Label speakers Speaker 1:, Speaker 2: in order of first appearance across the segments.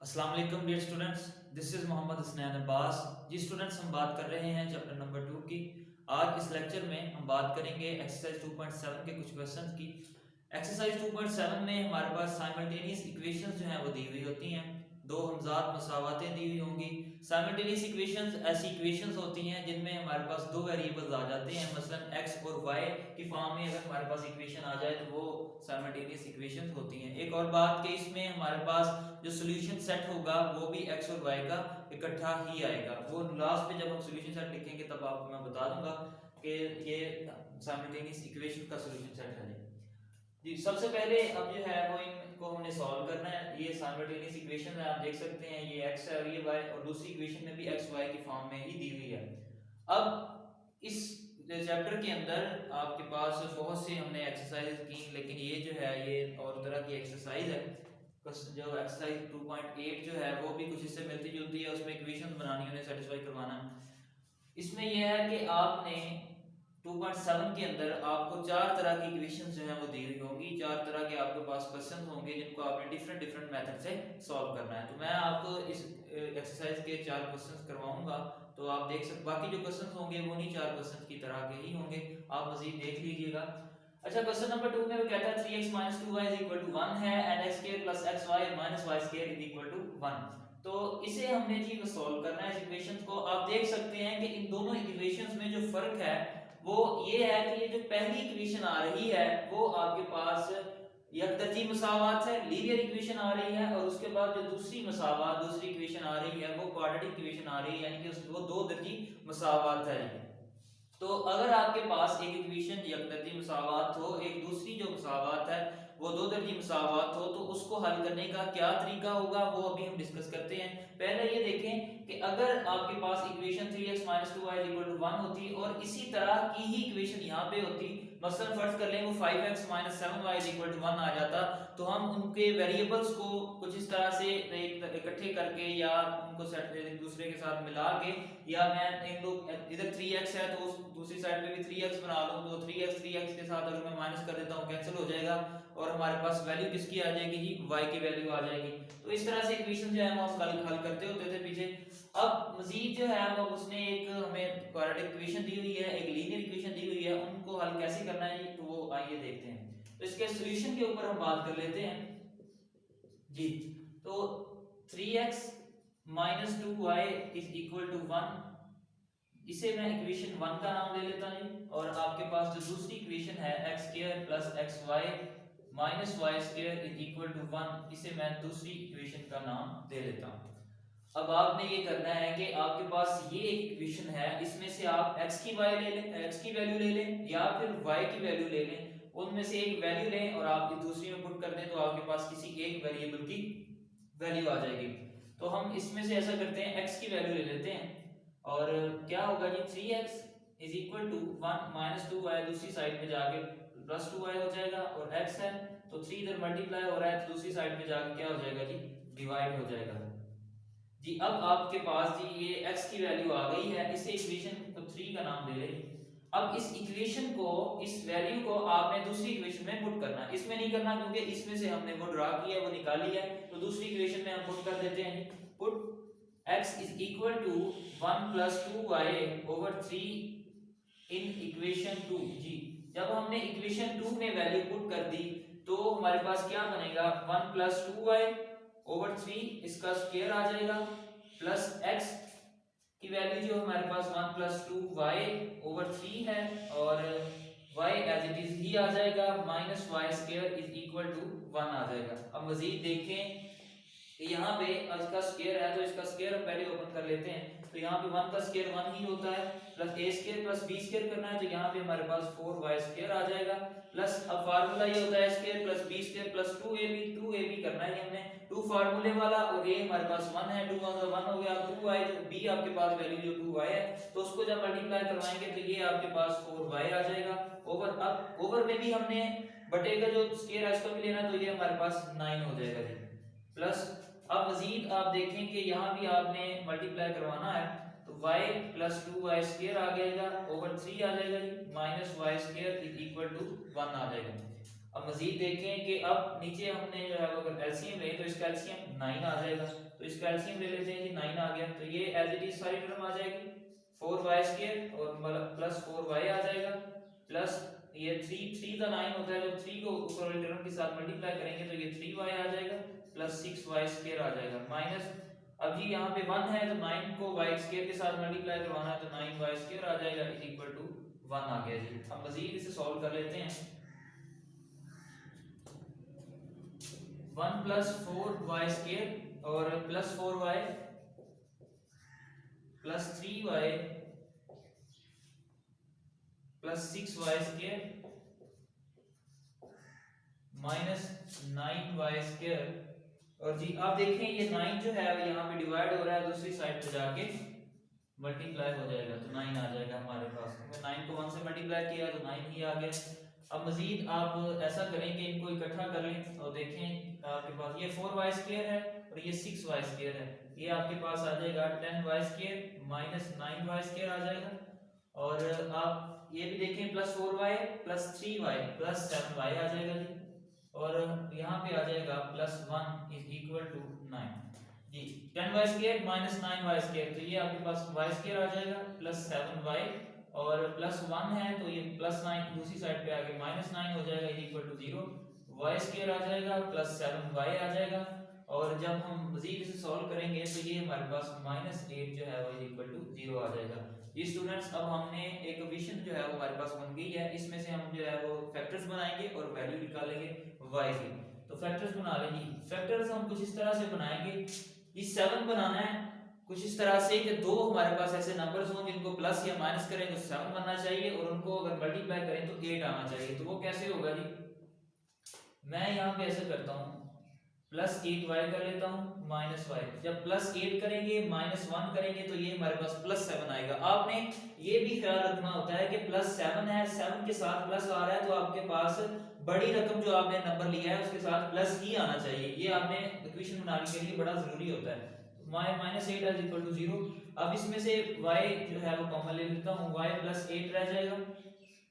Speaker 1: अस्सलाम वालेकुम dear students, this is Mohammad Hasnain Abbas. जी स्टूडेंट्स, हम बात कर रहे हैं चैप्टर नंबर 2 की। आज इस लेक्चर में हम बात करेंगे एक्सरसाइज 2.7 के कुछ क्वेश्चंस की। एक्सरसाइज 2.7 में हमारे पास साइमल्टेनियस इक्वेशंस जो हैं वो दी हुई होती हैं। दो हमजाद मसावातें दी हुई होंगी। साइमल्टेनियस इक्वेशंस ऐसी इक्वेशंस होती हैं जिनमें हमारे पास दो वेरिएबल्स आ जाते हैं, मसलन एक्स और वाई की फॉर्म में अगर हमारे पास इक्वेशन आ जाए तो वो साइमल्टेनियस इक्वेशंस होती हैं। एक और बात कि इसमें हमारे पास जो सोल्यूशन सेट होगा वो भी एक्स और वाई का इकट्ठा ही आएगा। वो लास्ट में जब हम सोल्यूशन सेट लिखेंगे तब आपको मैं बता दूंगा कि ये साइमल्टेनियस इक्वेशन का सोल्यूशन सेट है। जी सबसे पहले अब जो है वो इनको हमने सॉल्व करना है। ये साइमल्टेनियस इक्वेशन है, आप देख सकते हैं ये x है और ये y, और दूसरी इक्वेशन में भी x y की फॉर्म में ही दी हुई है। अब इस चैप्टर के अंदर आपके पास बहुत से हमने एक्सरसाइज की, लेकिन ये जो है ये और तरह की एक्सरसाइज है। जो एक्सरसाइज 2.8 जो है वो भी कुछ इससे मिलती जुलती है, उसमें इक्वेशंस बनानी, उन्हें सेटिस्फाई करवाना। इसमें यह है कि आपने 2.7 के अंदर आपको चार तरह की इक्वेशंस जो है वो दी हुई होंगी। चार तरह के आपके पास क्वेश्चन होंगे जिनको आपने डिफरेंट डिफरेंट मेथड से सॉल्व करना है। तो मैं आपको इस एक्सरसाइज के चार क्वेश्चंस करवाऊंगा, तो आप देख सकते, बाकी जो क्वेश्चंस होंगे वो नहीं चार क्वेश्चंस की तरह के ही होंगे, आप मजीद देख लीजिएगा। अच्छा, क्वेश्चन नंबर 2 में वो कहता है 3x 2y 1 है and x square plus xy y square 1। तो इसे हमने जी सॉल्व करना है इस इक्वेशंस को। आप देख सकते हैं कि इन दोनों इक्वेशंस में जो फर्क है वो ये है कि ये जो पहली इक्वेशन आ रही है वो आपके पास यकदर्जी मसावात है, लीनियर इक्वेशन आ रही है, और उसके बाद जो दूसरी मसावात दूसरी इक्वेशन आ रही है वो क्वाड्रेटिक इक्वेशन आ रही है, यानी कि वो दो दर्जी मसावात है। तो अगर आपके पास एक इक्वेशन यकदर्जी मसावात हो, एक दूसरी जो मसावात है वो दो दर्जी मसावात हो, तो उसको हल करने का क्या तरीका होगा वो अभी हम डिस्कस करते हैं। पहले ये देखें कि अगर आपके पास इक्वेशन 3x 2y 1 होती और इसी तरह की ही इक्वेशन यहाँ पे होती, मसलन फर्ज कर लें वो 5x 7y 1 आ जाता, तो हम उनके वेरिएबल्स को कुछ इस तरह से इकट्ठे करके या उनको एक दूसरे के साथ मिला के, या मैं इन दो, इधर 3x है तो उस दूसरी साइड पे भी 3x बना लूं, तो 3x के साथ अगर मैं माइनस कर देता हूं कैंसिल हो जाएगा और हमारे पास वैल्यू किसकी आ जाएगी जी, y की वैल्यू आ जाएगी। तो इस तरह से इक्वेशन जो है हम हल करते होते थे पीछे। अब मजीद जो है वो उसने एक हमें क्वाड्रेटिक इक्वेशन दी हुई है, एक लीनियर इक्वेशन दी हुई है, उनको हल कैसे करना है तो वो आइए देखते हैं। तो इसके सॉल्यूशन के ऊपर हम बात कर लेते हैं जी। तो 3x 2y 1, इसे मैं इक्वेशन 1 का नाम ले लेता हूं, और आपके पास जो दूसरी इक्वेशन है x square plus xy minus y square 1, इसे मैं दूसरी इक्वेशन का नाम दे लेता हूं। अब आपने ये करना है कि आपके पास ये एक इक्वेशन है, इसमें से आप x की y ले लें, x की वैल्यू ले लें या फिर y की वैल्यू ले लें, उनमें से एक वैल्यू लें और आप दूसरी में पुट कर दें तो आपके पास किसी एक वेरिएबल की वैल्यू आ जाएगी। तो हम इसमें से ऐसा करते हैं, x की वैल्यू ले लेते हैं और क्या होगा जी, 3x is equal to 1 minus 2y, दूसरी साइड में जाके प्लस 2y हो जाएगा, और x है तो 3 इधर मल्टीप्लाई हो रहा है तो दूसरी साइड में जाके क्या हो जाएगा जी, डिवाइड हो जाएगा जी। अब आपके पास जी ये x की वैल्यू आ गई है, इसे इक्वेशन को 3 का नाम दे रहे। अब इस इक्वेशन को, इस वैल्यू को आपने दूसरी इक्वेशन में पुट करना है, इसमें नहीं करना क्योंकि इसमें से हमने वो ड्रा किया है, वो निकाली है, तो दूसरी इक्वेशन में हम पुट कर देते हैं। Put x is equal to 1 plus 2y over 3 in equation 2 जी। जब हमने इक्वेशन 2 में वैल्यू पुट कर दी तो हमारे पास क्या बनेगा, 1 प्लस 2y ओवर 3, इसका स्क्वायर आ जाएगा, प्लस x की वैल्यू जो हमारे पास 1 प्लस 2y ओवर 3 है, और y एज इट इज ही आ जाएगा, minus y square is equal to 1 आ जाएगा। अब मजीद देखें कि यहाँ पे इसका स्क्वायर है तो इसका स्क्वायर हम पहले ओपन कर लेते हैं, तो यहाँ पे 1 का स्क्वायर 1 ही होता है, प्लस ए स्क्वायर प्लस बी स्क्वायर करना है तो यहाँ पे हमारे पास 4y स्क्वायर आ जाएगा, प्लस अब फार्मूला ये होता है square plus b square plus 2ab करना है हमने, 2 फार्मूले वाला, और a हमारे पास 1 है, 2 का 1 हो गया, 2y जो b आपके पास वैल्यू जो 2y है, तो उसको जब मल्टीप्लाई करवाएंगे तो ये आपके पास 4y आ जाएगा ओवर। अब ओवर में भी हमने बटे का जो स्क्वायर है इसको भी लेना, तो ये हमारे पास 9 हो जाएगा जी, प्लस अब मजीद आप देखें कि यहाँ भी आपने मल्टीप्लाई करवाना है, तो y प्लस 2y स्क्वायर आ जाएगा ओवर 3 आ जाएगा जी, minus y square is equal to 1 आ जाएगा। अब मजीद देखें कि अब नीचे हमने जो है वो अगर एलसीएम ले तो इसका एलसीएम 9 आ जाएगा, तो इसका एलसीएम ले लेते हैं जी, 9 आ गया, तो ये एज इट इज सारी टर्म आ जाएगी 4y² और प्लस 4y आ जाएगा, प्लस ये 3 का 9 होता है, जब 3 को ऊपर वाली टर्म के साथ मल्टीप्लाई करेंगे तो ये 3y आ जाएगा, प्लस 6y² आ जाएगा, माइनस अब जी यहाँ पे 1 है तो 9 को y² के साथ मल्टीप्लाई करवाना है तो 9y² आ जाएगा इज इक्वल टू 1 आ गया जी। अब मजीद इसे सॉल्व कर लेते हैं। 1 प्लस 4y² और plus 4y plus 3y plus 6y² minus 9y²। और जी आप देखें ये 9 जो है यहाँ पे डिवाइड हो रहा है, दूसरी साइड पे जाके मल्टीप्लाई हो जाएगा तो 9 आ जाएगा हमारे पास, क्योंकि 9 को 1 से मल्टीप्लाई किया तो 9 ही आ गया। अब मजीद आप ऐसा करें कि इनको इकट्ठा कर लें और देखें आपके पास ये 4y² है और ये 6y² है, ये आपके पास आ जाएगा 10y² माइनस 9y² आ जाएगा, और आप ये भी देखें plus 4y plus 3y plus 7y आ जाएगा जी, और यहाँ पे आ जाएगा प्लस 1 इज इक्वल टू 9 जी। 10y² माइनस 9y², तो ये आपके पास y² आ जाएगा प्लस 7y, और प्लस 1 है तो ये प्लस 9 दूसरी साइड पे आके माइनस 9 हो जाएगा इज इक्वल टू 0, y² आ जाएगा प्लस 7y आ जाएगा, और जब हम मजीद इसे सॉल्व करेंगे तो ये हमारे पास -8 जो है वो इज इक्वल टू 0 आ जाएगा। ये स्टूडेंट्स अब हमने एक इक्वेशन जो है वो हमारे पास बन गई है, इसमें से हम जो है वो फैक्टर्स बनाएंगे और वैल्यू निकालेंगे y की। तो फैक्टर्स बना लेंगे, फैक्टर्स हम कुछ इस तरह से बनाएंगे, ये 7 बनाना है कुछ इस तरह से कि दो हमारे पास ऐसे नंबर्स हों जिनको प्लस या माइनस करें तो 7 बनना चाहिए, और उनको अगर मल्टीप्लाई करें तो 8 आना चाहिए। तो वो कैसे होगा जी, मैं यहाँ पे ऐसे करता हूँ प्लस 8y कर लेता हूँ माइनस y, जब प्लस 8 करेंगे माइनस 1 करेंगे तो ये हमारे पास प्लस 7 आएगा। आपने ये भी ख्याल रखना होता है कि प्लस 7 है, 7 के साथ प्लस आ रहा है तो आपके पास बड़ी रकम जो आपने नंबर लिया है उसके साथ प्लस ही आना चाहिए, ये आपने इक्वेशन बनाने के लिए बड़ा जरूरी होता है। -8 इज इक्वल टू 0। अब इसमें से y जो है वो कॉमन ले लेता हूँ, y प्लस 8 रह जाएगा,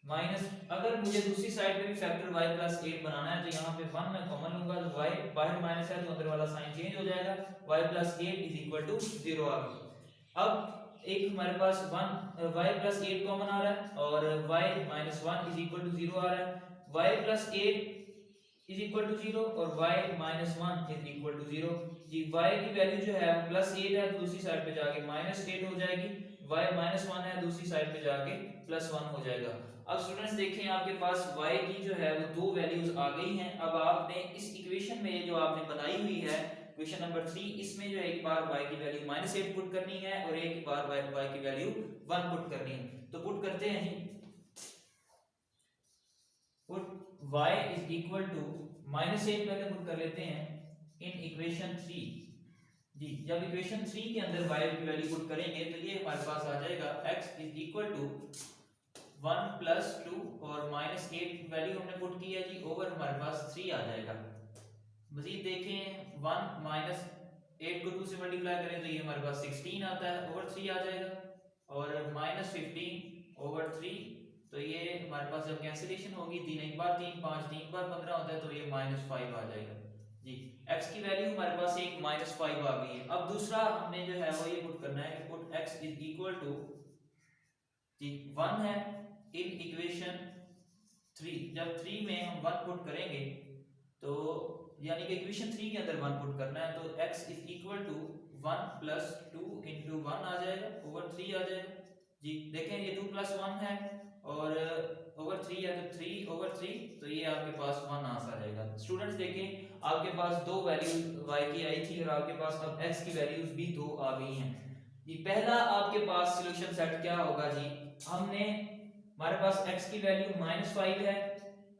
Speaker 1: माइनस अगर मुझे दूसरी साइड पे भी फैक्टर y प्लस 8 बनाना है तो यहाँ पे 1 मैं कॉमन लूंगा तो y बाहर माइनस है तो अंदर वाला साइन चेंज हो जाएगा, y plus 8 is equal to 0 आ गया। अब एक हमारे पास y प्लस 8 कॉमन आ रहा है और y minus 1 is equal to 0 आ रहा है, y plus 8 is equal to 0 और y minus 1 is equal to 0 जी। y की वैल्यू जो है प्लस 8 है तो दूसरी साइड पे जाके माइनस 8 हो जाएगी, y माइनस 1 है दूसरी साइड पे जाके प्लस 1 हो जाएगा। अब स्टूडेंट्स देखें आपके पास y की जो है वो दो वैल्यूज आ गई हैं। अब आपने इस इक्वेशन में जो आपने बनाई हुई है इक्वेशन नंबर 3, इसमें जो एक बार y की वैल्यू -8 पुट करनी है और एक बार y की वैल्यू 1 पुट करनी है। तो पुट करते हैं जी, put y is equal to -8 पहले पुट कर लेते हैं इन इक्वेशन 3 जी। जब इक्वेशन 3 के अंदर y की वैल्यू पुट करेंगे तो ये हमारे पास आ जाएगा x is equal to 1 plus 2 और -8 वैल्यू हमने पुट की है जी, ओवर हमारे पास 3 आ जाएगा। मजीद देखें 1 माइनस 8 को 2 से मल्टीप्लाई करें तो ये हमारे पास 16 आता है, ओवर 3 आ जाएगा, और -15 ओवर 3 तो ये हमारे पास जब कैंसिलेशन होगी 3 एक बार 3 5 3 बार 15 होता है तो ये -5 आ जाएगा जी। x की वैल्यू हमारे पास एक -5 आ गई है। अब दूसरा हमने जो है वो ये पुट करना है कि put x is equal to जी 1 है इन इक्वेशन 3। जब 3 में हम 1 पुट करेंगे तो यानी कि इक्वेशन 3 के अंदर 1 पुट करना है तो x is equal to 1 plus 2 into 1 आ जाएगा, ओवर 3 आ जाएगा जी। देखें ये 2 प्लस 1 है और ओवर 3 है तो 3 ओवर 3 तो ये आपके पास 1 आंसर आ जाएगा। स्टूडेंट्स देखें आपके पास दो वैल्यू y की आई थी और आपके पास अब x की वैल्यूज भी दो आ गई हैं जी। पहला आपके पास सॉल्यूशन सेट क्या होगा जी, हमने हमारे पास x की वैल्यू -5 है,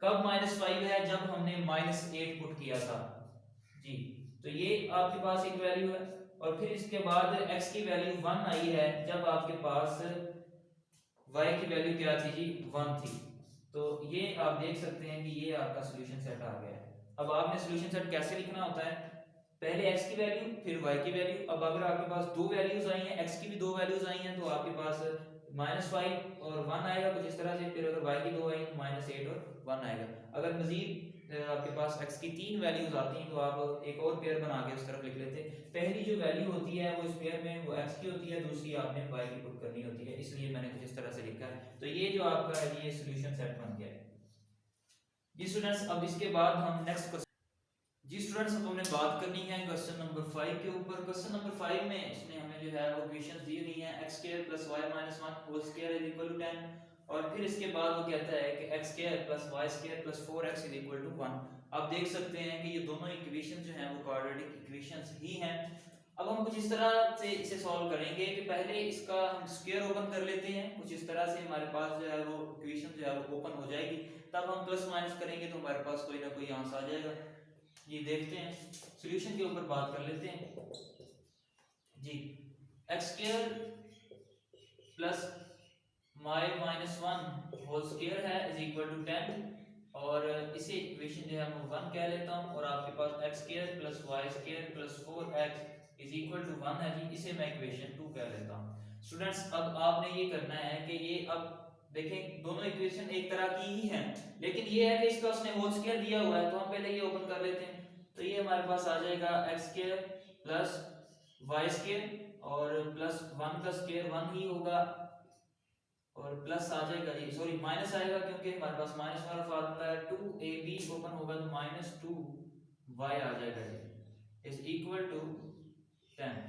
Speaker 1: कब -5 है जब हमने -8 पुट किया था जी। तो ये आपके पास एक वैल्यू है, और फिर इसके बाद x की वैल्यू 1 आई है जब आपके पास y की वैल्यू क्या थी जी 1 थी। तो ये आप देख सकते हैं कि ये आपका सॉल्यूशन सेट आ गया है। अब आपने सॉल्यूशन सेट कैसे लिखना होता है, पहले x की वैल्यू फिर y की वैल्यू। अब अगर आपके पास दो वैल्यूज आई हैं, x की भी दो वैल्यूज आई हैं तो आपके पास -5 और 1 आएगा कुछ इस तरह से, फिर अगर y की दो आई -8 और 1 आएगा। अगर मजीद आपके पास x की 3 वैल्यूज आती हैं, तो आप एक और पेयर बना के उस तरफ लिख लेते हैं। पहली जो वैल्यू होती है वो इस पेयर में वो x की होती है, दूसरी आपने y की पुट करनी होती है, इसलिए मैंने कुछ इस तरह से लिखा है। तो ये जो आपका है ये सॉल्यूशन सेट बन गया है जी स्टूडेंट्स। अब इसके बाद हम नेक्स्ट जी स्टूडेंट्स, अब हमने बात करनी है क्वेश्चन नंबर 5 के ऊपर। क्वेश्चन नंबर 5 में इसने हमें जो है वो इक्वेशंस दी हुई हैं x square plus y minus 1 whole square is equal to 10, और फिर इसके बाद वो कहता है कि x square plus y square plus 4x is equal to 1। आप देख सकते हैं कि ये दोनों इक्वेशन जो हैं वो क्वाड्रेटिक इक्वेशंस ही हैं। अब हम कुछ इस तरह से इसे सॉल्व करेंगे कि पहले इसका हम स्क्वायर ओपन कर लेते हैं, कुछ इस तरह से हमारे पास जो है वो इक्वेशन जो है वो ओपन हो जाएगी, तब हम प्लस माइनस करेंगे तो हमारे पास कोई ना कोई आंसर आ जाएगा। ये देखते हैं, सॉल्यूशन के ऊपर बात कर लेते हैं जी। X square plus y minus 1 whole square है इज इक्वल टू 10, और इसे इक्वेशन जो है मैं 1 कह लेता हूँ, और आपके पास x square plus y square plus 4x is equal to 1 है जी, इसे मैं इक्वेशन 2 कह लेता हूँ। स्टूडेंट्स, अब आपने ये करना है कि ये अब देखें दोनों इक्वेशन एक तरह की ही हैं, लेकिन ये है कि इसका उसने होल स्क्वायर दिया हुआ है, तो हम पहले ये ओपन कर लेते हैं। तो ये हमारे पास आ जाएगा x square plus y square, और प्लस 1 का स्क्वायर 1 ही होगा, और प्लस आ जाएगा ये, सॉरी माइनस आएगा क्योंकि हमारे पास माइनस वाला फार्मूला है। 2ab ओपन होगा तो माइनस 2y आ जाएगा ये इज इक्वल टू 10।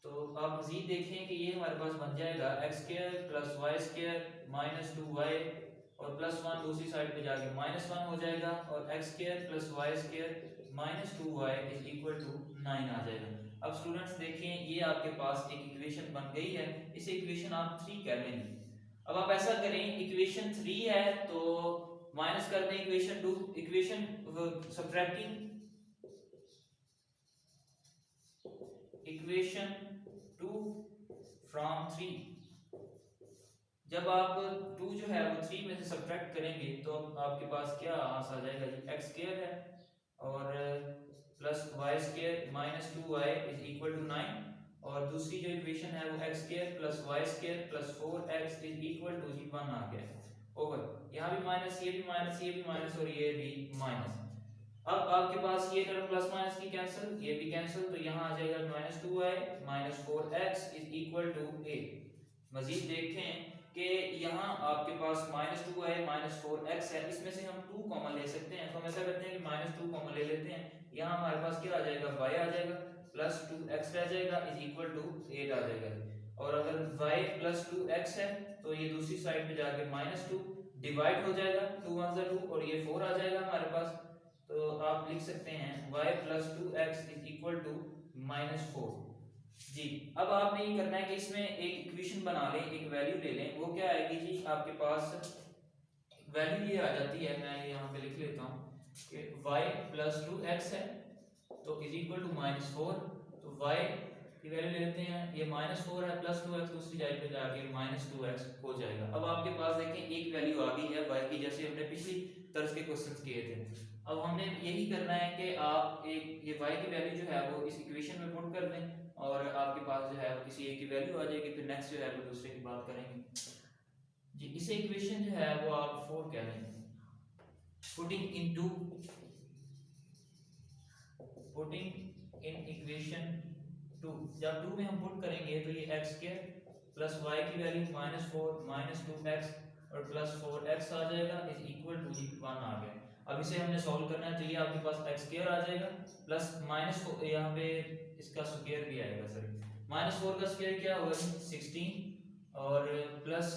Speaker 1: तो आप मजीद देखें कि ये हमारे पास बन जाएगा x square plus y square minus 2y, और प्लस 1 दूसरी साइड पे जाके माइनस 1 हो जाएगा, और x square plus y square minus 2y is equal to 9 आ जाएगा। अब स्टूडेंट्स देखें ये आपके पास एक इक्वेशन बन गई है, इसे इक्वेशन आप 3 कह लेंगे। अब आप ऐसा करें, इक्वेशन 3 है तो माइनस कर दें equation 2, equation subtracting equation 2 from 3। जब आप 2 जो है वो 3 में से सब्ट्रैक्ट करेंगे तो आपके पास क्या आंसर आ जाएगा जी, एक्स स्क्वायर है और plus y square minus 2y is equal to 9, और दूसरी जो इक्वेशन है वो x square plus y square plus 4x is equal to जी 1 आ गया ओवर, यहाँ भी माइनस, ये भी माइनस, ये भी माइनस, और ये भी माइनस। अब आपके पास ये टर्म प्लस माइनस की कैंसिल, ये भी कैंसिल, तो यहाँ आ जाएगा minus 2y minus 4x is equal to a। मजीद देखें कि यहाँ आपके पास माइनस 2y माइनस 4x है, इसमें से हम 2 कॉमन ले सकते हैं, तो हम ऐसा करते हैं कि माइनस 2 कॉमन ले लेते हैं। यहाँ हमारे पास क्या आ जाएगा, y आ जाएगा, प्लस 2x रह जाएगा इज इक्वल टू 8 आ जाएगा। और अगर y प्लस 2x है तो ये दूसरी साइड पे जाके माइनस 2 डिवाइड हो जाएगा, 2 1 2, और ये 4 आ जाएगा हमारे पास। तो आप लिख सकते हैं y plus 2x is equal to minus 4 जी। अब आपने ये करना है कि इसमें एक इक्वेशन बना लें, एक वैल्यू ले लें, वो क्या आएगी जी, आपके पास वैल्यू ये आ जाती है, मैं यहाँ पे लिख लेता हूँ कि y प्लस 2x है तो इज इक्वल टू माइनस 4, तो y की वैल्यू ले लेते हैं, ये माइनस 4 है, प्लस 2x दूसरी साइड पे जाके माइनस 2x हो जाएगा। अब आपके पास देखें एक वैल्यू आ गई है y की, जैसे हमने पिछली तर्ज के क्वेश्चंस किए थे। अब हमने यही करना है कि आप एक ये y की वैल्यू जो है वो इस इक्वेशन में पुट कर दें, और आपके पास जो है वो किसी एक की वैल्यू आ जाएगी, फिर नेक्स्ट जो है वो दूसरे की बात करेंगे जी। इसे इक्वेशन जो है वो आप 4 कह लेंगे। पुटिंग इन इक्वेशन 2, जब 2 में हम पुट करेंगे तो ये एक्स स्क्वायर प्लस वाई की वैल्यू माइनस 4 माइनस 2x और प्लस 4x आ जाएगा इज इक्वल टू 1 आ गया। अब इसे हमने सॉल्व करना है, तो ये आपके पास एक्स स्क्वायर आ जाएगा प्लस माइनस, यहाँ पे इसका स्क्वायर भी आएगा, सर माइनस 4 का स्क्वायर क्या होगा 16, और प्लस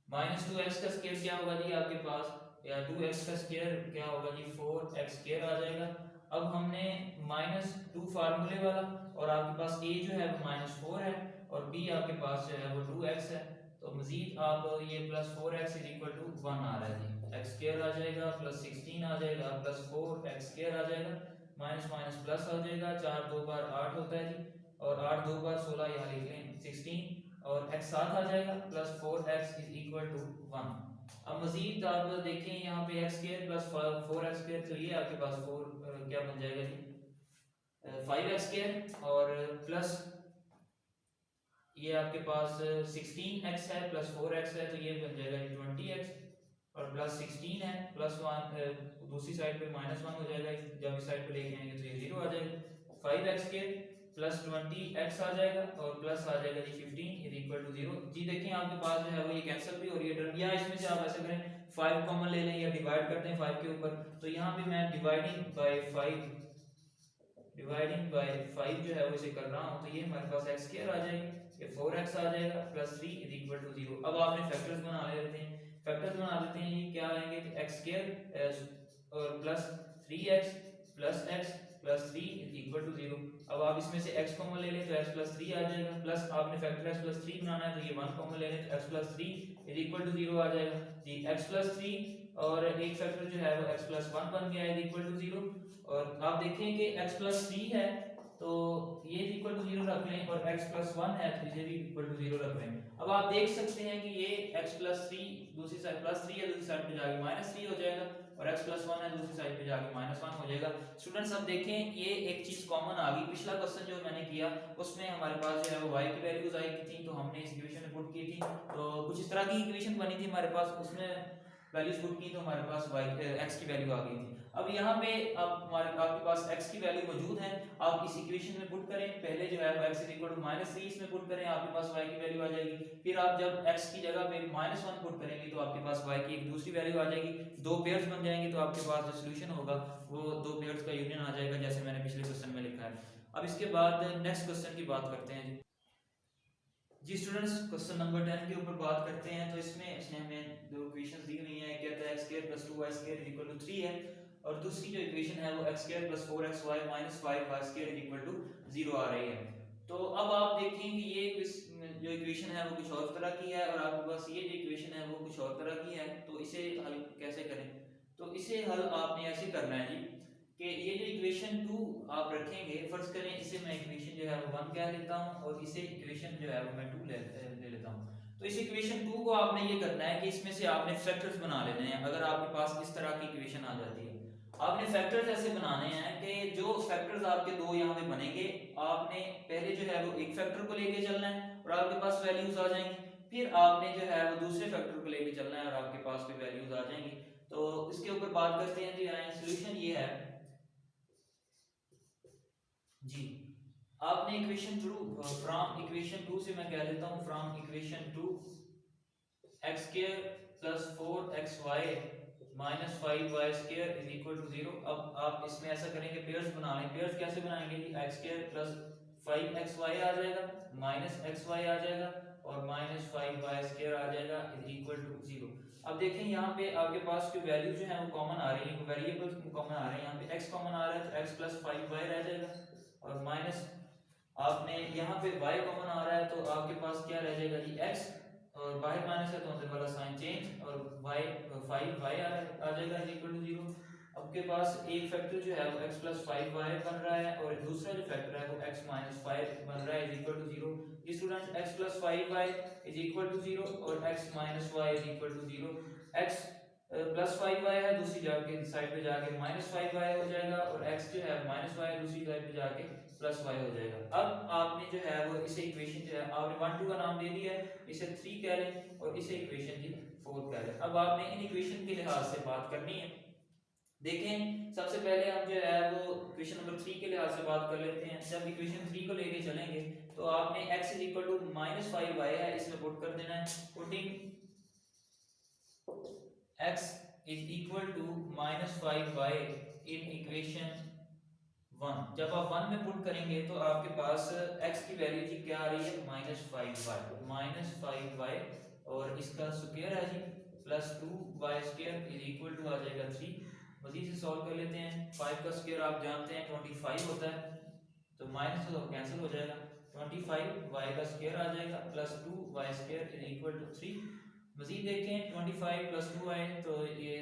Speaker 1: माइनस 2x का स्क्वायर क्या होगा जी आपके पास, या 2x का स्क्वायर क्या होगा जी 4x स्क्वायर आ जाएगा। अब हमने माइनस 2 फार्मूले वाला, और आपके पास a जो है वो माइनस 4 है, और b आपके पास जो है वो 2x है, तो मजीद आप ये plus 4x is equal to 1 आ रहा है जी, x स्क्वायर आ जाएगा प्लस 16 आ जाएगा प्लस 4x स्क्वायर आ जाएगा, माइनस माइनस प्लस आ जाएगा, 4 2 बार 8 होता है जी, और 8 2 बार 16, यहाँ लिख लें 16, और x साथ आ जाएगा plus 4x is equal to 1। अब मजीद आप देखें यहाँ पे x square plus 4x square, तो ये आपके पास 4 क्या बन जाएगा जी 5x स्क्वायर, और प्लस ये आपके पास 16x है प्लस 4x है, तो ये बन जाएगा 20x, और प्लस 16 है, प्लस 1 दूसरी साइड पे -1 हो जाएगा, जब इस साइड पे लेके आएंगे तो ये 0 आ जाएगा। 5x² प्लस 20x आ जाएगा और प्लस आ जाएगा जी 15 इज इक्वल टू 0। जी देखिए आपके पास जो है वो ये कैंसिल भी हो रही है टर्म, या इसमें से आप ऐसा करें 5 कॉमन ले लें या डिवाइड करते हैं 5 के ऊपर, तो यहाँ पे मैं डिवाइडिंग बाय 5 जो है वो इसे कर रहा हूँ, तो ये हमारे पास x स्क्वायर आ जाएगा, ये 4x आ जाएगा प्लस 3 इज इक्वल टू 0। अब आपने फैक्टर्स बना लेते हैं, ये क्या आएंगे कि x स्क्वायर और plus 3x plus x plus 3 is equal to 0। अब आप इसमें से x कॉमन ले लें तो x प्लस 3 आ जाएगा, प्लस आपने फैक्टर x प्लस 3 बनाना है तो ये 1 कॉमन ले लें तो x plus 3 is equal to 0 आ जाएगा जी। x प्लस 3 और एक फैक्टर जो है वो x प्लस 1 बन गया है इक्वल टू 0। और आप देखें कि x प्लस 3 है तो ये इक्वल टू 0 रख लें, और x प्लस 1 है तो इसे भी इक्वल टू 0 रख लें। अब आप देख सकते हैं कि ये x प्लस 3 दूसरी साइड प्लस 3 है, दूसरी साइड पे जाके माइनस 3 हो जाएगा, और x प्लस 1 है दूसरी साइड पे जाके -1 हो जाएगा। स्टूडेंट्स अब देखें ये एक चीज कॉमन आ गई, पिछला क्वेश्चन जो मैंने किया उसमें हमारे पास जो है वो y की वैल्यूज आई थी, तो हमने इस इक्वेशन में पुट की थी, तो कुछ इस तरह की इक्वेशन बनी थी हमारे पास, उसमें वैल्यूज पुट की तो हमारे पास x की वैल्यू आ गई थी। अब यहाँ पे आपके पास x की वैल्यू मौजूद है, आप इस इक्वेशन में पुट करें, पहले जो है वो x -3 इसमें पुट करें, आपके पास y की वैल्यू आ जाएगी। फिर आप जब x की जगह पे -1 पुट करेंगे तो आपके पास y की एक दूसरी वैल्यू आ जाएगी, दो पेयर्स बन जाएंगे, तो आपके पास जो सोल्यूशन होगा वो दो पेयर्स का यूनियन आ जाएगा, जैसे मैंने पिछले क्वेश्चन में लिखा है। अब इसके बाद नेक्स्ट क्वेश्चन की बात करते हैं जी स्टूडेंट्स, क्वेश्चन नंबर 10 के ऊपर बात करते हैं। तो इसने हमें दो इक्वेशंस दी हुई हैं, कहता है x² + 2y² = 3 है, और दूसरी जो इक्वेशन है वो x² + 4xy - 5y² = 0 आ रही है। तो अब आप देखेंगे ये जो इक्वेशन है वो कुछ और तरह की है, और आपके पास ये जो इक्वेशन है वो कुछ और तरह की है, तो इसे हल कैसे करें? तो इसे हल आपने ऐसे करना है जी कि ये जो इक्वेशन 2 आप रखेंगे, फर्ज करें इसे मैं इक्वेशन जो है वो 1 कह लेता हूं, और इसे इक्वेशन जो है वो मैं 2 ले लेता हूं। तो इस इक्वेशन 2 को आपने ये करना है कि इसमें से आपने फैक्टर्स बना लेने हैं। अगर आपके पास इस तरह की इक्वेशन आ जाती है, आपने फैक्टर्स ऐसे बनाने हैं कि जो फैक्टर्स आपके दो यहाँ पे बनेंगे, आपने पहले जो है वो एक फैक्टर को लेके चलना है और आपके पास वैल्यूज आ जाएंगी, फिर आपने जो है वो दूसरे फैक्टर को लेके चलना है और आपके पास भी वैल्यूज आ जाएंगी। तो इसके ऊपर बात करते हैं जी। सोल्यूशन ये है जी, आपने इक्वेशन 2 फ्रॉम इक्वेशन 2 से मैं कह लेता हूं, from equation 2 x² + 4xy - 5y² = 0। अब आप इसमें ऐसा करेंगे, पेयर्स बना लें। पेयर्स कैसे बनाएंगे जी? x² + 5xy आ जाएगा, -xy आ जाएगा और -5y² आ जाएगा = 0। अब देखें यहाँ पे आपके पास जो वैल्यू जो है वो कॉमन आ रही है, वेरिएबल्स कॉमन आ रहे हैं। यहाँ पे x कॉमन आ रहा है तो x + 5y रह जाएगा, और माइनस आपने यहाँ पे y कॉमन आ रहा है तो आपके पास क्या रह जाएगा जी? x, और बाहर माइनस है तो अंदर वाला साइन चेंज, और y 5y आ जाएगा = 0। आपके पास एक फैक्टर जो है वो x + 5y बन रहा है, और दूसरा जो फैक्टर है वो x - 5 बन रहा है = 0। ये स्टूडेंट x + 5y = 0 और x - y = 0। x plus 5y है, दूसरी जाके साइड पे जाके -5y हो जाएगा, और x जो है -y दूसरी साइड पे जाके +y हो जाएगा। अब आपने जो है वो इसे इक्वेशन जो है आपने 1 2 का नाम दे दिया है, इसे 3 कह लें और इसे इक्वेशन जी 4 कह लें। अब आपने इन इक्वेशन के लिहाज से बात करनी है। देखें सबसे पहले हम जो है वो इक्वेशन नंबर 3 के लिहाज से बात कर लेते हैं। जब इक्वेशन 3 को लेके चलेंगे तो आपने x = -5y है, इसमें पुट कर देना है। Putting x = -5y in equation 1, जब आप 1 में पुट करेंगे तो आपके पास x की वैल्यू जी क्या आ रही है? -5y और इसका स्क्वायर है जी +2y² आ जाएगा 3। मजीद से सॉल्व कर लेते हैं। 5 का स्क्वायर आप जानते हैं 25 होता है, तो माइनस तो कैंसिल हो जाएगा, 25y² आ जाएगा +2y² = 3। मजीद देखें 25 + 2y, तो ये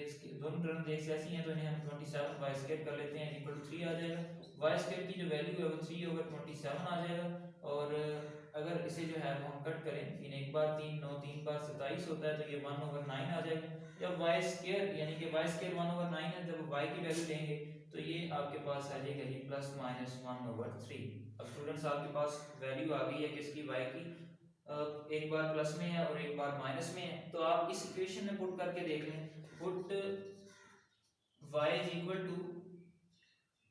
Speaker 1: दोनों टर्म एक जैसी हैं, तो इन्हें हम 27y² कर लेते हैं =3 आ जाएगा। y² की जो वैल्यू है वो 3/27 आ जाएगा, और अगर इसे जो है वो हम कट करें, 3 एक बार 3 9 3 बार 27 होता है, तो ये 1/9 आ जाएगा। जब y² यानी कि y² 1/9 है, जब y की वैल्यू लेंगे तो ये आपके पास आ जाएगा जी +-1/3। अब स्टूडेंट्स आपके पास वैल्यू आ गई है किसकी? y की। एक बार प्लस में है और एक बार माइनस में है, तो आप इस इक्वेशन में पुट करके देख लें। Put y is equal to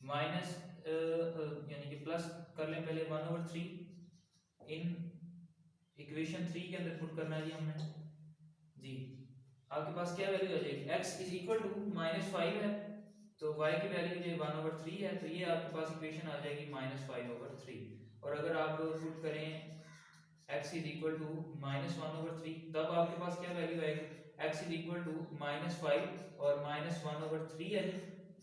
Speaker 1: minus यानी कि प्लस कर लें पहले 1/3 इन इक्वेशन 3 के अंदर पुट करना है जी हमने जी। आपके पास क्या वैल्यू आ जाएगी, x इज इक्वल टू -5 है तो y की वैल्यू जो 1/3 है तो ये आपके पास इक्वेशन आ जाएगी -5/3। और अगर आप पुट करें x इज इक्वल टू -1/3 तब आपके पास क्या वैल्यू आएगी, x इज इक्वल टू -5 और -1/3 है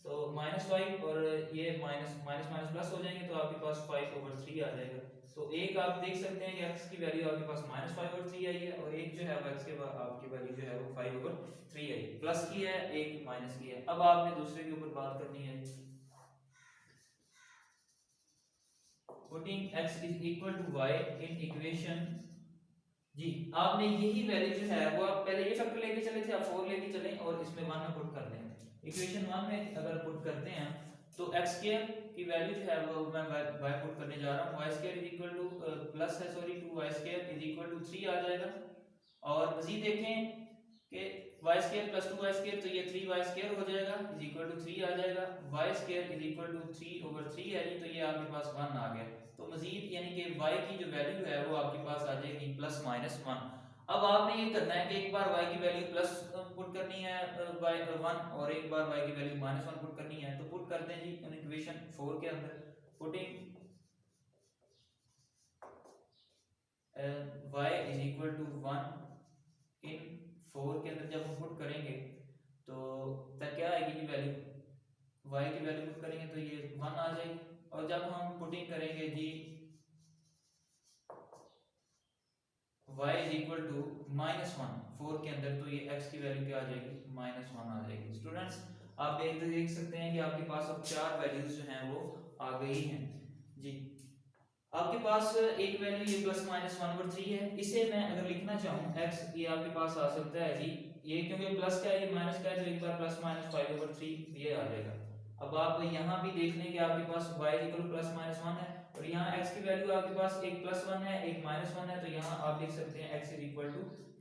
Speaker 1: तो -5 और ये माइनस माइनस माइनस प्लस हो जाएंगे तो आपके पास 5/3 आ जाएगा। तो एक आप देख सकते हैं कि x की वैल्यू आपके पास -5/3 आई है और एक जो है वो x के बाद आपकी वैल्यू जो है वो 5/3 आई, प्लस की है एक माइनस की है। अब आपने दूसरे के ऊपर बात करनी है, putting x is equal to y in equation जी। आपने यही वैल्यू जो है वो आप पहले ये फैक्टर लेके चले थे, आप 4 लेके चलें और इसमें 1 में पुट कर दें। इक्वेशन 1 में अगर पुट करते हैं तो x स्क्वायर की वैल्यू जो है वो मैं y पुट करने जा रहा हूं, y square is equal to plus है sorry 2y square is equal to 3 आ जाएगा। और मजीद देखें कि y square plus 2y square तो ये 3y स्क्वायर हो जाएगा इज इक्वल टू 3 आ जाएगा, y square is equal to 3/3 है जी तो ये आपके पास 1 आ गया। तो मजीद यानी कि y की जो वैल्यू है वो आपके पास आ जाएगी +-1। अब आपने ये करना है कि एक बार y की वैल्यू प्लस पुट करनी है y1 और एक बार y की वैल्यू -1 पुट करनी है। तो पुट करते हैं जी इक्वेशन 4 के अंदर, putting y is equal to 1 in 4 के अंदर जब हम पुट करेंगे तो तब क्या आएगी जी वैल्यू, y की वैल्यू पुट करेंगे तो ये 1 आ जाएगी। और जब हम पुटिंग करेंगे जी y इज इक्वल टू -1 4 के अंदर तो ये x की वैल्यू क्या आ जाएगी -1 आ जाएगी। स्टूडेंट्स आप देख सकते हैं कि आपके पास अब 4 वैल्यूज जो हैं वो आ गई हैं जी। आपके पास एक वैल्यू ये +-1/3 है, इसे मैं अगर लिखना चाहूँ x ये आपके पास आ सकता है जी, ये क्योंकि प्लस का है ये माइनस का है तो एक बार +-5/3 ये आ जाएगा। अब आप यहाँ भी देख लें कि आपके पास y +-1 है और यहाँ x की वैल्यू आपके पास एक +1 है एक -1 है तो यहाँ आप लिख सकते हैं x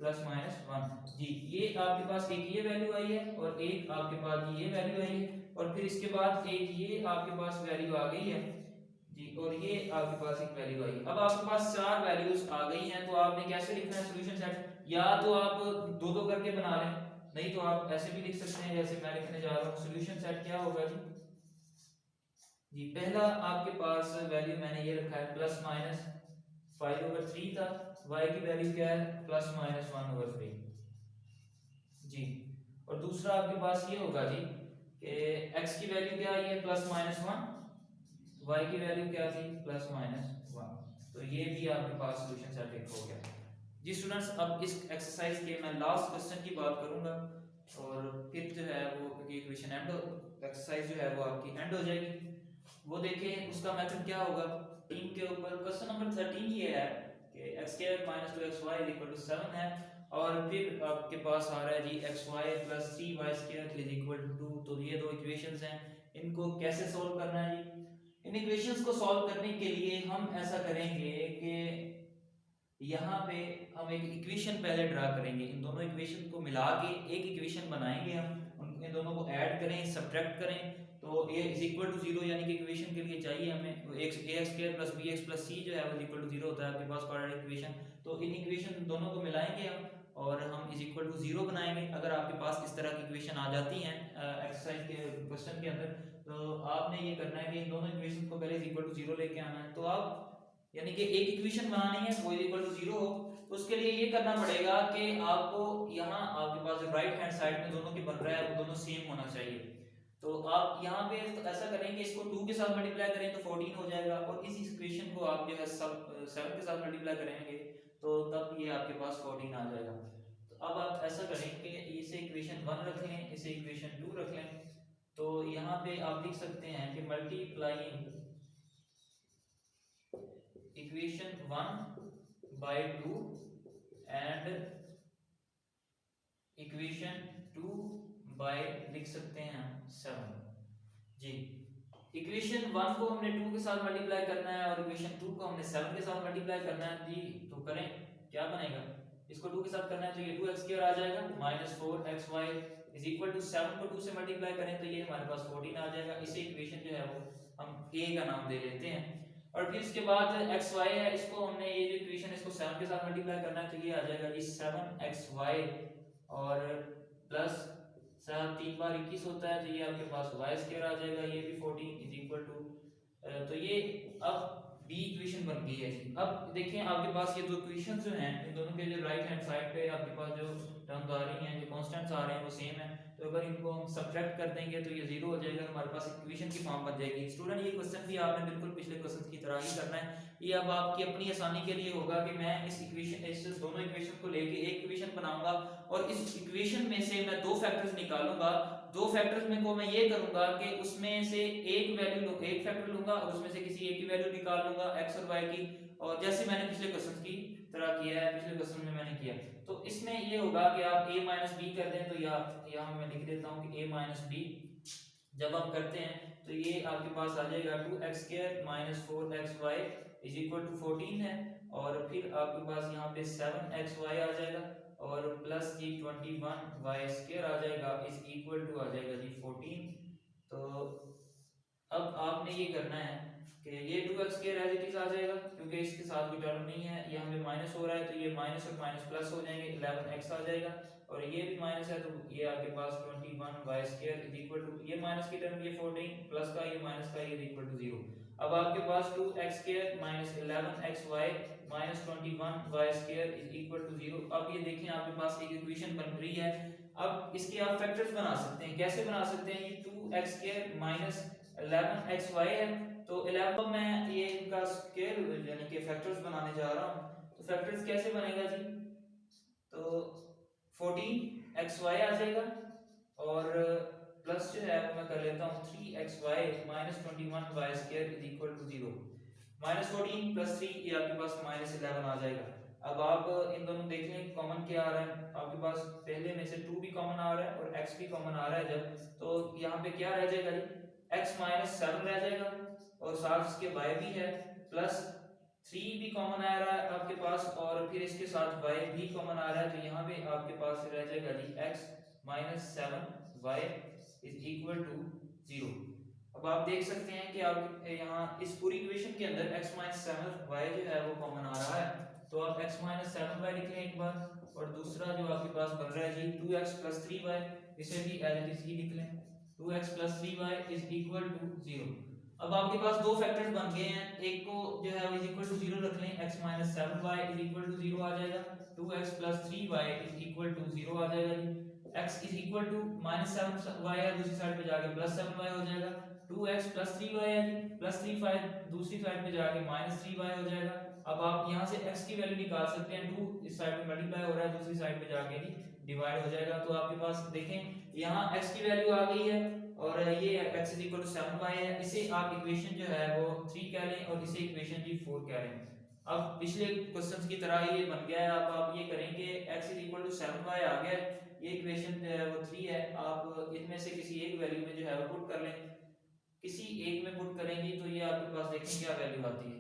Speaker 1: +-1 जी। ये आपके पास एक ये वैल्यू आई है और एक आपके पास ये वैल्यू आई है और फिर इसके बाद एक ये आपके पास वैल्यू आ गई है जी और ये आपके पास एक वैल्यू आई। अब आपके पास 4 वैल्यूज आ गई हैं तो आपने कैसे लिखना है सॉल्यूशन सेट, या तो आप दो दो करके बना लें, नहीं तो आप ऐसे भी लिख सकते हैं जैसे मैं लिखने जा रहा हूँ। सॉल्यूशन सेट क्या होगा जी जी पहला आपके पास वैल्यू मैंने ये रखा है +-5/3 था, y की वैल्यू क्या है +-1/3 जी। और दूसरा आपके पास ये होगा जी कि x की वैल्यू क्या आई है +-1, y की वैल्यू क्या थी +-1 तो ये भी आपके पास सॉल्यूशन सेट एक हो गया जी। स्टूडेंट्स अब इस एक्सरसाइज के मैं लास्ट क्वेश्चन की बात करूंगा और फिर जो है वो इक्वेशन एंड एक्सरसाइज जो है वो आपकी एंड हो जाएगी। वो देखें उसका मेथड क्या होगा। टीम के ऊपर क्वेश्चन नंबर 13 ये है कि x² - 2xy = 7 है और फिर आपके पास आ रहा है जी xy + 3y² = 2। तो ये दो इक्वेशंस हैं, इनको कैसे सॉल्व करना है जी। इन इक्वेशंस को सॉल्व करने के लिए हम ऐसा करेंगे कि यहाँ पे हम एक इक्वेशन पहले ड्रा करेंगे, इन दोनों इक्वेशन को मिला के एक इक्वेशन बनाएंगे हम, इन दोनों को ऐड करें सब्ट्रैक्ट करें तो a = 0 यानी कि इक्वेशन के लिए चाहिए हमें ax² + bx + c जो है वो = 0 होता है आपके पास क्वाड्रेटिक इक्वेशन। तो इन इक्वेशन दोनों को मिलाएंगे हम और हम = 0 बनाएंगे। अगर आपके पास इस तरह की इक्वेशन आ जाती हैं एक्सरसाइज के क्वेश्चन के अंदर तो आपने ये करना है कि इन दोनों इक्वेशन को पहले = 0 लेके आना है। तो आप यानी कि एक इक्वेशन बनानी है वो =0 हो तो उसके लिए ये करना पड़ेगा कि आपको यहाँ आपके पास जो राइट हैंड साइड में दोनों के बन रहा है वो दोनों सेम होना चाहिए। तो आप यहाँ पे तो ऐसा करेंगे इसको 2 के साथ मल्टीप्लाई करें तो 14 हो जाएगा और इस इक्वेशन को आप जो है सब 7 के साथ मल्टीप्लाई करेंगे तो तब ये आपके पास 14 आ जाएगा। तो अब आप ऐसा करें कि इसे इक्वेशन 1 रख लें इसे इक्वेशन 2 रख लें। तो यहाँ पे आप लिख सकते हैं कि multiplying equation 1/2 and equation 2 by लिख सकते हैं 7 जी। इक्वेशन 1 को हमने 2 के साथ मल्टीप्लाई करना है और इक्वेशन 2 को हमने 7 के साथ मल्टीप्लाई करना है जी। तो करें क्या बनेगा, इसको 2 के साथ करना है तो ये 2x² आ जाएगा -4xy इज इक्वल टू 7 को 2 से मल्टीप्लाई करें तो ये हमारे पास 14 आ जाएगा। इसे इक्वेशन जो है वो हम ए का नाम दे लेते हैं। और फिर इसके बाद एक्स वाई है, इसको हमने ये जो इक्वेशन है इसको 7 के साथ मल्टीप्लाई करना है तो ये आ जाएगा जी 7xy और प्लस 7 3 बार 21 होता है तो ये आपके पास वाई स्क्वायर आ जाएगा। ये भी 14 इज इक्वल टू तो ये अब बी इक्वेशन बन गई है जी। अब देखिए आपके पास ये दो इक्वेशन जो हैं इन दोनों के जो राइट हैंड साइड पे आपके पास जो टर्म्स आ रही हैं जो कांस्टेंट्स आ रहे हैं वो सेम है, तो अगर इनको हम सब्ट्रैक्ट कर देंगे तो ये जीरो हो जाएगा, हमारे पास इक्वेशन की फॉर्म बन जाएगी। स्टूडेंट ये क्वेश्चन भी आपने बिल्कुल पिछले क्वेश्चन की तरह ही करना है। ये अब आपकी अपनी आसानी के लिए होगा कि मैं इस दोनों इक्वेशन को लेके एक इक्वेशन बनाऊंगा और इस इक्वेशन में से मैं दो फैक्टर्स निकालूंगा। दो फैक्टर्स में को मैं ये करूंगा कि उसमें से एक फैक्टर लूंगा और उसमें से किसी एक की वैल्यू निकाल लूंगा एक्स और वाई की, और जैसे मैंने पिछले क्वेश्चन की तरह किया है, पिछले क्वेश्चन में मैंने किया। तो इसमें ये होगा कि आप a माइनस बी कर दें तो यहाँ मैं लिख देता हूँ कि a माइनस बी जब आप करते हैं तो ये आपके पास आ जाएगा 2x² minus 4xy is equal to 14 है, और फिर आपके पास यहाँ पे 7xy आ जाएगा और प्लस जी 21y² आ जाएगा इज इक्वल टू आ जाएगा जी 14। तो अब आपने ये करना है कि ये 2x² एज इट इज आ जाएगा क्योंकि इसके साथ कोई टर्म नहीं है, यहाँ पे माइनस हो रहा है तो ये माइनस और माइनस प्लस हो जाएंगे 11x आ जाएगा, और ये भी माइनस है तो ये आपके पास 21y² इज इक्वल टू ये माइनस की टर्म ये 14 प्लस का ये माइनस का ये इक्वल टू 0। अब आपके पास 2x² minus 11xy minus 21y² is equal to 0। अब ये देखें आपके पास एक इक्वेशन बन रही है। अब इसके आप फैक्टर्स बना सकते हैं, कैसे बना सकते हैं, ये 2x² माइनस 11xy है तो 11 को मैं ये इनका स्क्वायर यानी कि फैक्टर्स बनाने जा रहा हूँ। तो फैक्टर्स कैसे बनेगा जी, तो 14xy आ जाएगा और प्लस जो है वो मैं कर लेता हूँ 3xy minus 21y² is equal to 0। Minus 14 plus 3 ये आपके पास माइनस 11 आ जाएगा। अब आप इन दोनों देख लें कॉमन क्या आ रहा है, आपके पास पहले में से 2 भी कॉमन आ रहा है और x भी कॉमन आ रहा है जब, तो यहाँ पे क्या रह जाएगा जी x माइनस 7 रह जाएगा और साथ इसके y भी है, प्लस 3 भी कॉमन आ रहा है आपके पास और फिर इसके साथ y भी कॉमन आ रहा है, तो यहाँ पे आपके पास रह जाएगा जी x minus 7y is equal to 0। अब आप देख सकते हैं कि आप यहाँ इस पूरी इक्वेशन के अंदर x माइनस 7y जो है वो कॉमन आ रहा है, तो आप x माइनस 7y लिख लें एक बार, और दूसरा जो आपके पास बन रहा है जी 2x प्लस 3y इसे भी एज इट इज ही लिख लें, 2x plus 3y is equal to 0। अब आपके पास दो फैक्टर्स बन गए हैं, एक को जो है इज इक्वल टू 0 रख लें, x minus 7y is equal to 0 आ जाएगा, 2x plus 3y is equal to 0 आ जाएगा जी, x is equal to minus 7y है दूसरी साइड पे जाके प्लस 7y हो जाएगा, 2x प्लस 3y है जी प्लस 3y दूसरी साइड पे जाके माइनस 3y हो जाएगा। अब आप यहाँ से x की वैल्यू निकाल सकते हैं, 2 इस साइड पे मल्टीप्लाई हो रहा है दूसरी साइड पे जाके जी डिवाइड हो जाएगा, तो आपके पास देखें यहाँ x की वैल्यू आ गई है और ये x is equal to 7y है, इसे आप इक्वेशन जो है वो 3 कह लें और इसे इक्वेशन जी 4 कह लें। अब पिछले क्वेश्चंस की तरह ये बन गया है, अब आप ये करेंगे x is equal to 7y आ गया, ये इक्वेशन जो है वो 3 है, आप इनमें से किसी एक वैल्यू में जो है वो पुट कर लें, किसी एक में पुट करेंगे तो ये आपके पास देखें क्या वैल्यू आती है,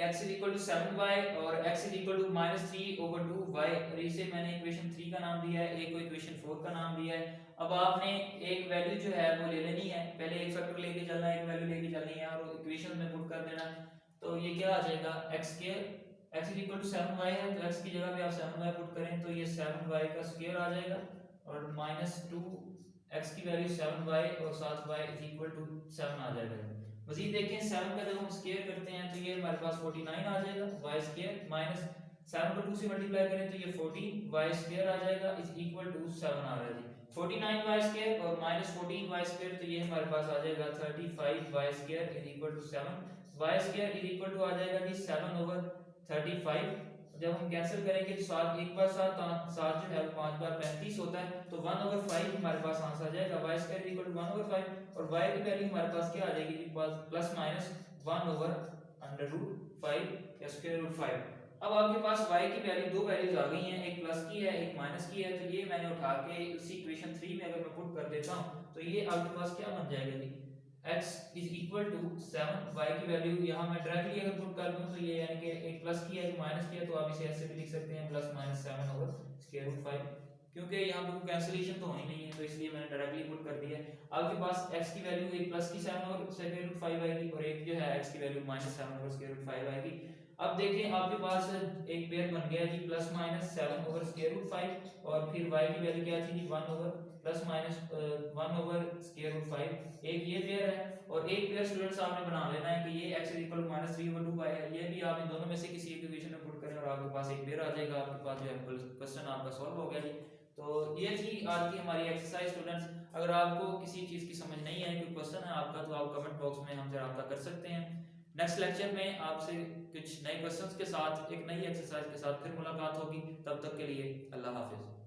Speaker 1: x is equal to 7y और x is equal to minus 3/2y, और इसे मैंने इक्वेशन 3 का नाम दिया है, एक को इक्वेशन 4 का नाम दिया है। अब आपने एक वैल्यू जो है वो ले लेनी है, पहले एक फैक्टर लेके चलना है, एक वैल्यू लेके चलनी है और इक्वेशन में पुट कर देना है, तो ये क्या आ जाएगा x is equal to 7y है तो x की जगह पे आप 7y पुट करें तो ये 7y का स्क्वायर आ जाएगा और माइनस 2 x की वैल्यू 7y और साथ y इज इक्वल टू 7 आ जाएगा। मजीद देखें 7 का जब हम स्क्वायर करते हैं तो ये हमारे पास 49 आ जाएगा, y स्क्वायर माइनस 7 को 2 से मल्टीप्लाई करें तो ये 14 y स्क्वायर आ जाएगा इज इक्वल टू 7 आ रहा है जी, 49 y स्क्वायर और माइनस 14 y स्क्वायर तो ये हमारे पास आ जाएगा 35 y square is equal to 7, y square is equal to आ जाएगा जी 7/35। जब हम कैंसिल करेंगे तो 7 एक बार 7 7 जो है 5 बार 35 होता है, तो 1/5 हमारे पास आंसर आ जाएगा, y square is equal to 1/5 और y की वैल्यू हमारे पास क्या आ जाएगी प्लस माइनस 1/√5 या स्क्वायर रूट 5। अब आपके पास y की वैल्यू दो वैल्यूज आ गई हैं, एक प्लस की है एक माइनस की है, तो ये मैंने उठा के उसी इक्वेशन 3 में अगर मैं पुट कर देता हूं तो ये आपके पास क्या बन जाएगा जी x is equal to 7, y की वैल्यू यहाँ मैं डायरेक्टली अगर पुट कर दूं तो ये यानी कि एक प्लस की है एक माइनस की है, तो आप इसे ऐसे भी लिख सकते हैं प्लस माइनस 7/√5, क्योंकि यहाँ पर कैंसिलेशन तो होनी नहीं है, तो इसलिए मैंने डायरेक्टली पुट कर दिया है। आपके पास x की वैल्यू एक प्लस की 7 और स्क्वायर रूट 5 आएगी, और एक जो है x की वैल्यू माइनस 7 और स्क्वायर रूट 5 आएगी। अब देखें आपके पास एक पेयर बन गया जी plus minus 7 over square root 5, और फिर y की वैल्यू क्या थी जी 1 over plus minus 1 over square root 5। एक ये पेयर है, और एक पेयर स्टूडेंट्स आपने बना लेना है कि ये x इक्वल माइनस 3 ओवर 2 है। ये भी आप इन दोनों में से किसी एक इक्वेशन में पुट करें और आपके पास एक पेयर आ जाएगा, आपके पास जो है क्वेश्चन आपका सॉल्व हो गया जी। तो ये थी आज की हमारी एक्सरसाइज स्टूडेंट्स। अगर आपको किसी चीज़ की समझ नहीं है, कोई क्वेश्चन है आपका, तो आप कमेंट बॉक्स में हमसे रब्ता कर सकते हैं। नेक्स्ट लेक्चर में आपसे कुछ नए क्वेश्चंस के साथ एक नई एक्सरसाइज के साथ फिर मुलाकात होगी। तब तक के लिए अल्लाह हाफिज़।